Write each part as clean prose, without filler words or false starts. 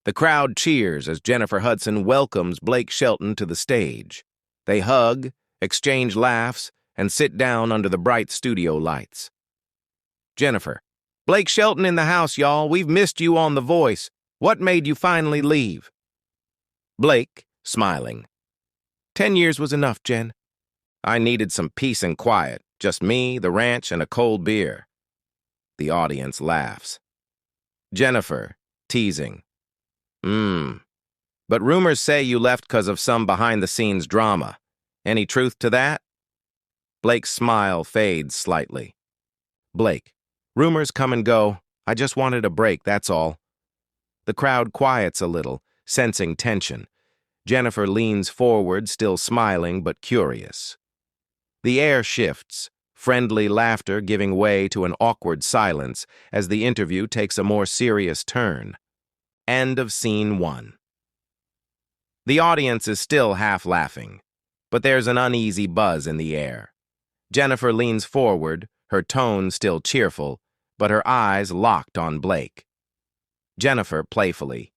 The crowd cheers as Jennifer Hudson welcomes Blake Shelton to the stage. They hug, exchange laughs, and sit down under the bright studio lights. Jennifer: Blake Shelton in the house, y'all. We've missed you on The Voice. What made you finally leave? Blake, smiling: 10 years was enough, Jen. I needed some peace and quiet. Just me, the ranch, and a cold beer. The audience laughs. Jennifer, teasing: But rumors say you left because of some behind-the-scenes drama. Any truth to that? Blake's smile fades slightly. Blake: Rumors come and go. I just wanted a break, that's all. The crowd quiets a little, sensing tension. Jennifer leans forward, still smiling but curious. The air shifts, friendly laughter giving way to an awkward silence as the interview takes a more serious turn. End of Scene 1. The audience is still half laughing, but there's an uneasy buzz in the air. Jennifer leans forward, her tone still cheerful, but her eyes locked on Blake. Jennifer, playfully: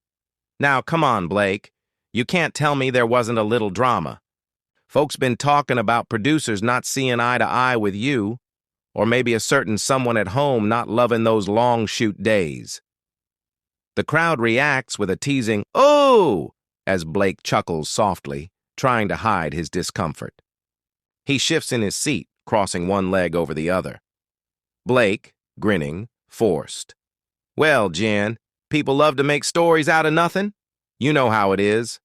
Now, come on, Blake. You can't tell me there wasn't a little drama. Folks been talking about producers not seeing eye to eye with you, or maybe a certain someone at home not loving those long shoot days. The crowd reacts with a teasing "Oh!" as Blake chuckles softly, trying to hide his discomfort. He shifts in his seat, crossing one leg over the other. Blake, grinning, forced: Well, Jen, people love to make stories out of nothing. You know how it is.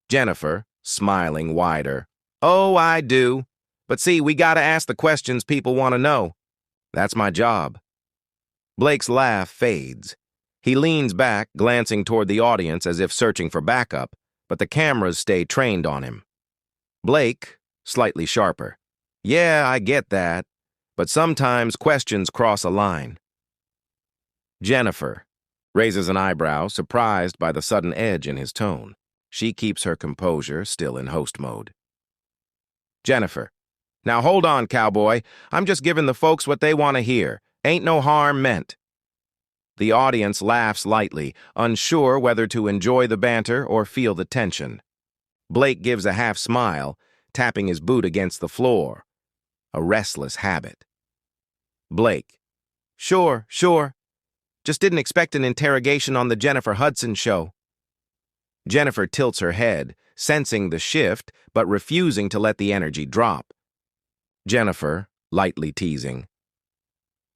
Jennifer, smiling wider: Oh, I do. But see, we gotta ask the questions people want to know. That's my job. Blake's laugh fades. He leans back, glancing toward the audience as if searching for backup, but the cameras stay trained on him. Blake, slightly sharper: Yeah, I get that, but sometimes questions cross a line. Jennifer raises an eyebrow, surprised by the sudden edge in his tone. She keeps her composure, still in host mode. Jennifer: Now hold on, cowboy. I'm just giving the folks what they want to hear. Ain't no harm meant. The audience laughs lightly, unsure whether to enjoy the banter or feel the tension. Blake gives a half smile, tapping his boot against the floor. A restless habit. Blake: Sure. Just didn't expect an interrogation on the Jennifer Hudson show. Jennifer tilts her head, sensing the shift, but refusing to let the energy drop. Jennifer, lightly teasing: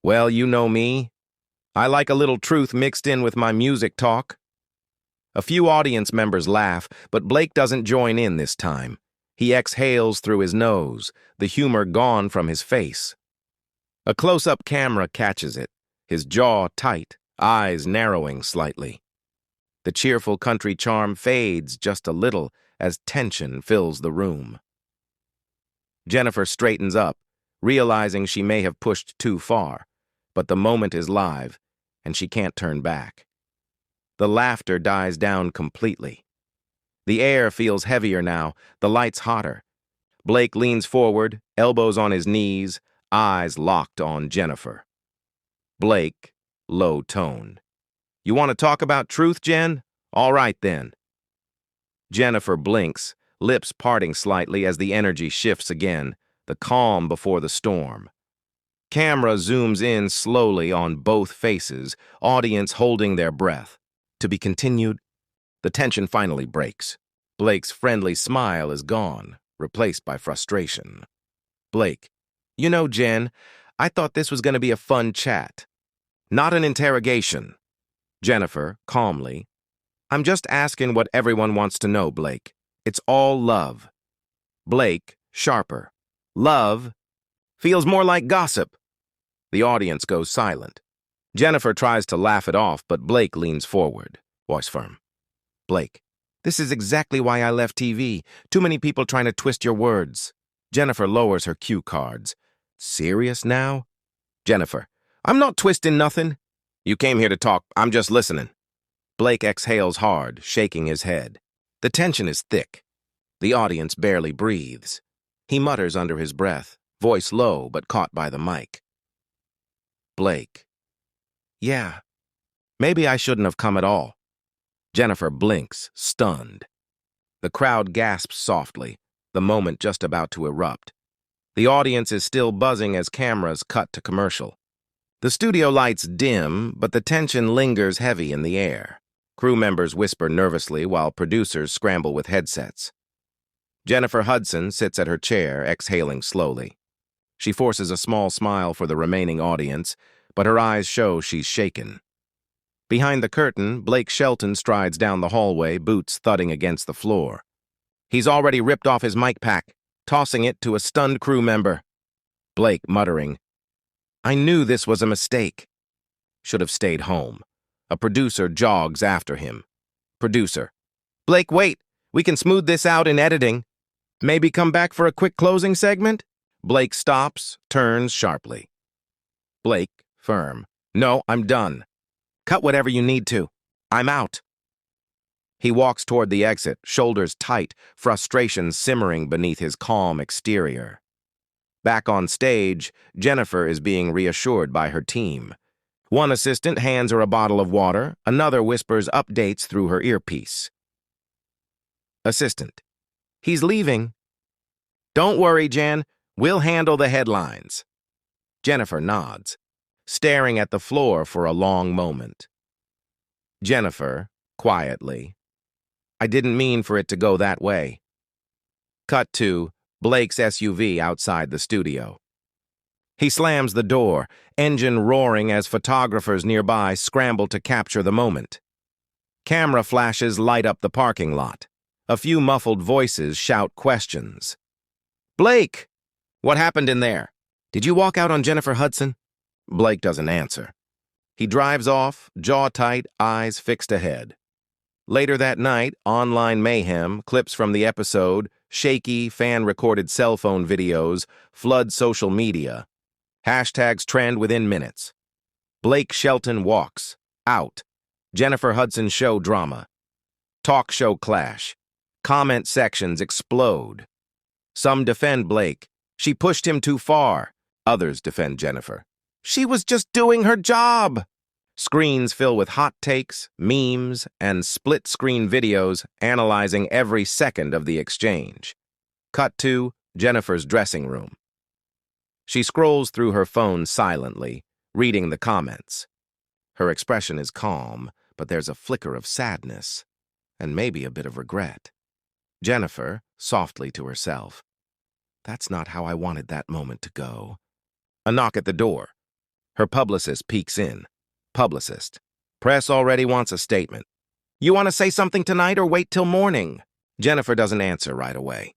Well, you know me. I like a little truth mixed in with my music talk. A few audience members laugh, but Blake doesn't join in this time. He exhales through his nose, the humor gone from his face. A close-up camera catches it, his jaw tight, eyes narrowing slightly. The cheerful country charm fades just a little as tension fills the room. Jennifer straightens up, realizing she may have pushed too far, but the moment is live, and she can't turn back. The laughter dies down completely. The air feels heavier now, the lights hotter. Blake leans forward, elbows on his knees, eyes locked on Jennifer. Blake, low tone: You want to talk about truth, Jen? All right, then. Jennifer blinks, lips parting slightly as the energy shifts again, the calm before the storm. Camera zooms in slowly on both faces, audience holding their breath. To be continued. The tension finally breaks. Blake's friendly smile is gone, replaced by frustration. Blake: You know, Jen, I thought this was going to be a fun chat. Not an interrogation. Jennifer, calmly: I'm just asking what everyone wants to know, Blake. It's all love. Blake, sharper: Love? Feels more like gossip. The audience goes silent. Jennifer tries to laugh it off, but Blake leans forward, voice firm. Blake: This is exactly why I left TV. Too many people trying to twist your words. Jennifer lowers her cue cards. Serious now? Jennifer: I'm not twisting nothing. You came here to talk. I'm just listening. Blake exhales hard, shaking his head. The tension is thick. The audience barely breathes. He mutters under his breath, voice low but caught by the mic. Blake: Yeah, maybe I shouldn't have come at all. Jennifer blinks, stunned. The crowd gasps softly, the moment just about to erupt. The audience is still buzzing as cameras cut to commercial. The studio lights dim, but the tension lingers heavy in the air. Crew members whisper nervously while producers scramble with headsets. Jennifer Hudson sits at her chair, exhaling slowly. She forces a small smile for the remaining audience, but her eyes show she's shaken. Behind the curtain, Blake Shelton strides down the hallway, boots thudding against the floor. He's already ripped off his mic pack, tossing it to a stunned crew member. Blake muttering, "I knew this was a mistake." Should have stayed home. A producer jogs after him. Producer, "Blake, wait. We can smooth this out in editing. Maybe come back for a quick closing segment?" Blake stops, turns sharply. Blake, firm, "No, I'm done. Cut whatever you need to. I'm out." He walks toward the exit, shoulders tight, frustration simmering beneath his calm exterior. Back on stage, Jennifer is being reassured by her team. One assistant hands her a bottle of water, another whispers updates through her earpiece. Assistant, "He's leaving." "Don't worry, Jen. We'll handle the headlines." Jennifer nods, staring at the floor for a long moment. Jennifer, quietly, "I didn't mean for it to go that way." Cut to Blake's SUV outside the studio. He slams the door, engine roaring as photographers nearby scramble to capture the moment. Camera flashes light up the parking lot. A few muffled voices shout questions. "Blake! What happened in there? Did you walk out on Jennifer Hudson?" Blake doesn't answer. He drives off, jaw tight, eyes fixed ahead. Later that night, online mayhem, clips from the episode, shaky, fan-recorded cell phone videos, flood social media. Hashtags trend within minutes. Blake Shelton walks. Out. Jennifer Hudson show drama. Talk show clash. Comment sections explode. Some defend Blake. "She pushed him too far." Others defend Jennifer. "She was just doing her job." Screens fill with hot takes, memes, and split-screen videos analyzing every second of the exchange. Cut to Jennifer's dressing room. She scrolls through her phone silently, reading the comments. Her expression is calm, but there's a flicker of sadness, and maybe a bit of regret. Jennifer, softly to herself, "That's not how I wanted that moment to go." A knock at the door. Her publicist peeks in. Publicist, "Press already wants a statement." "You want to say something tonight or wait till morning?" Jennifer doesn't answer right away.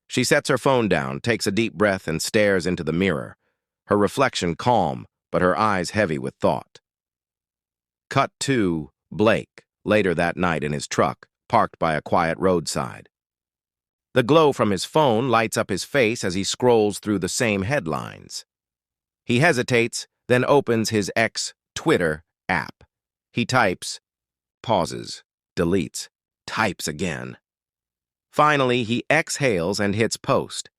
She sets her phone down, takes a deep breath, and stares into the mirror. Her reflection calm, but her eyes heavy with thought. Cut to Blake, later that night in his truck, parked by a quiet roadside. The glow from his phone lights up his face as he scrolls through the same headlines. He hesitates, then opens his Twitter app. He types, pauses, deletes, types again. Finally, he exhales and hits post.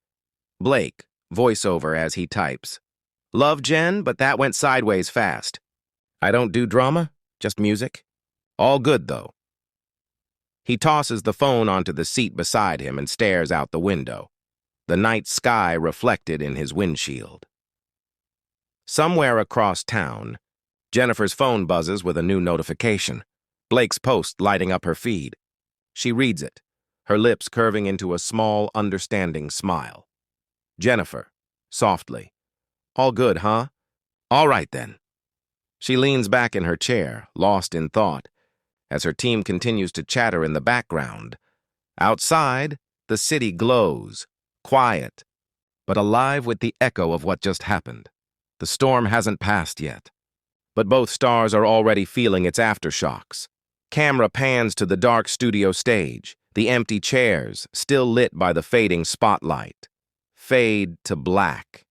Blake, voiceover as he types. "Love Jen, but that went sideways fast. I don't do drama, just music. All good, though." He tosses the phone onto the seat beside him and stares out the window, the night sky reflected in his windshield. Somewhere across town, Jennifer's phone buzzes with a new notification. Blake's post lighting up her feed. She reads it, her lips curving into a small, understanding smile. Jennifer, softly, "All good, huh? All right, then." She leans back in her chair, lost in thought, as her team continues to chatter in the background. Outside, the city glows, quiet, but alive with the echo of what just happened. The storm hasn't passed yet, but both stars are already feeling its aftershocks. Camera pans to the dark studio stage, the empty chairs, still lit by the fading spotlight. Fade to black.